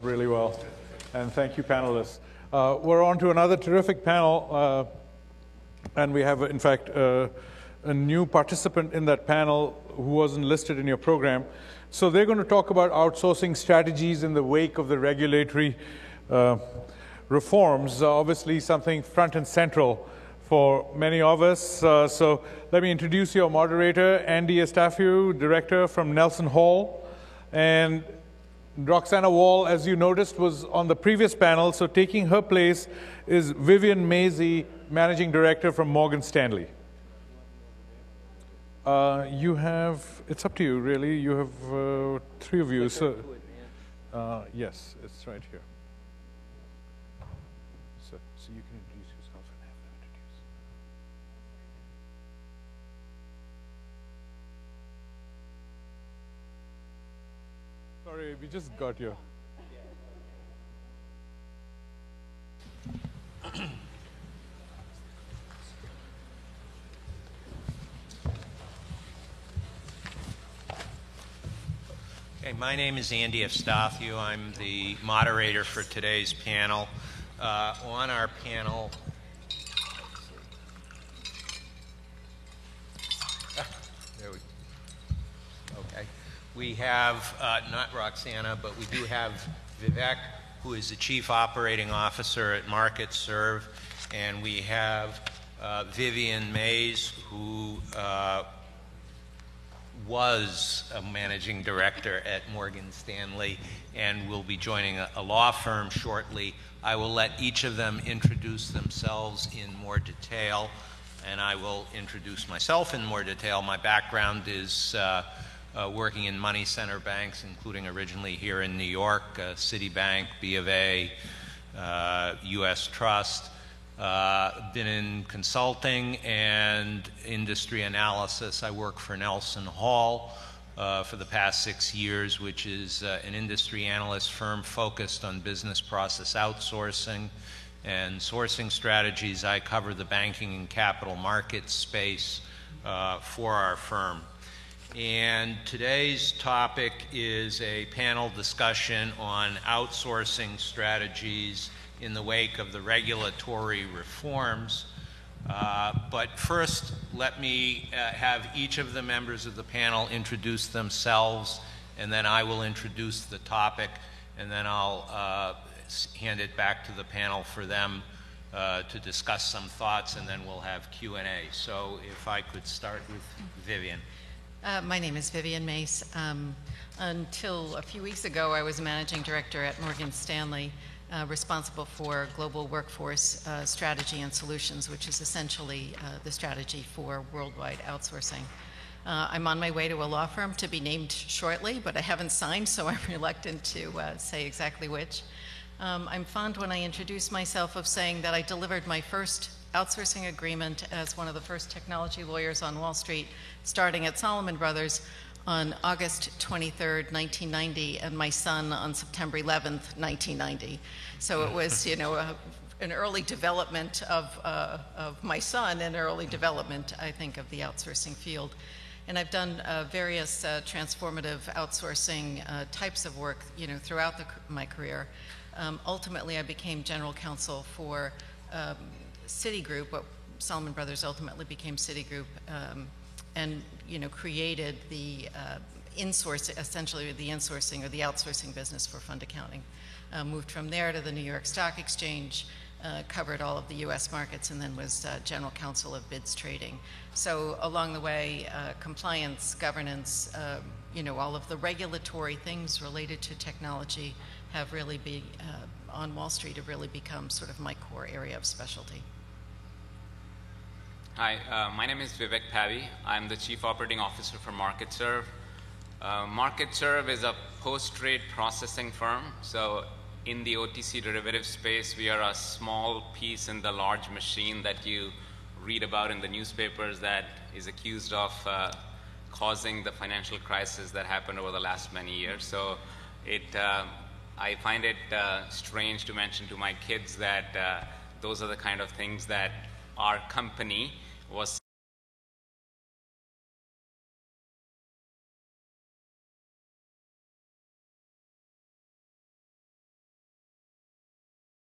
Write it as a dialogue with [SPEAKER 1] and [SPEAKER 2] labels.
[SPEAKER 1] Really well. And thank you, panelists. We're on to another terrific panel, and we have, in fact, a new participant in that panel who wasn't listed in your program. So they're going to talk about outsourcing strategies in the wake of the regulatory reforms, obviously something front and central for many of us. So let me introduce your moderator, Andy Estafiou, director from Nelson Hall. And Roxana Wall, as you noticed, was on the previous panel, so taking her place is Vivian Maisey, Managing Director from Morgan Stanley. You have, it's up to you, really. You have three of you. So, yes, it's right here. So you can introduce yourself and have them introduce. Sorry, we just got you.
[SPEAKER 2] Okay, my name is Andy Estafiou. I'm the moderator for today's panel. On our panel, we have, not Roxana, but we do have Vivek, who is the Chief Operating Officer at MarkitServe, and we have Vivian Mays, who was a Managing Director at Morgan Stanley and will be joining a law firm shortly. I will let each of them introduce themselves in more detail, and I will introduce myself in more detail. My background is working in money center banks, including originally here in New York, Citibank, B of A, U.S. Trust. Been in consulting and industry analysis. I work for Nelson Hall for the past 6 years, which is an industry analyst firm focused on business process outsourcing and sourcing strategies. I cover the banking and capital markets space for our firm. And today's topic is a panel discussion on outsourcing strategies in the wake of the regulatory reforms. But first, let me have each of the members of the panel introduce themselves, and then I will introduce the topic, and then I'll hand it back to the panel for them to discuss some thoughts, and then we'll have Q&A. So if I could start with Vivian.
[SPEAKER 3] My name is Vivian Mace. Until a few weeks ago, I was Managing Director at Morgan Stanley, responsible for global workforce strategy and solutions, which is essentially the strategy for worldwide outsourcing. I'm on my way to a law firm to be named shortly, but I haven't signed, so I'm reluctant to say exactly which. I'm fond when I introduce myself of saying that I delivered my first outsourcing agreement as one of the first technology lawyers on Wall Street, starting at Salomon Brothers on August 23rd, 1990, and my son on September 11th, 1990. So it was, you know, an early development of my son and early development, I think, of the outsourcing field. And I've done various transformative outsourcing types of work, you know, throughout my career. Ultimately, I became general counsel for Citigroup, but Salomon Brothers ultimately became Citigroup, and you know, created the essentially the insourcing or the outsourcing business for fund accounting. Moved from there to the New York Stock Exchange, covered all of the U.S. markets, and then was general counsel of BIDS trading. So along the way, compliance, governance, you know, all of the regulatory things related to technology have really been on Wall Street have really become sort of my core area of specialty.
[SPEAKER 4] Hi, my name is Vivek Pavi. I'm the Chief Operating Officer for MarkitServe. MarkitServe is a post-trade processing firm. So in the OTC derivative space, we are a small piece in the large machine that you read about in the newspapers that is accused of causing the financial crisis that happened over the last many years. So I find it strange to mention to my kids that those are the kind of things that our company was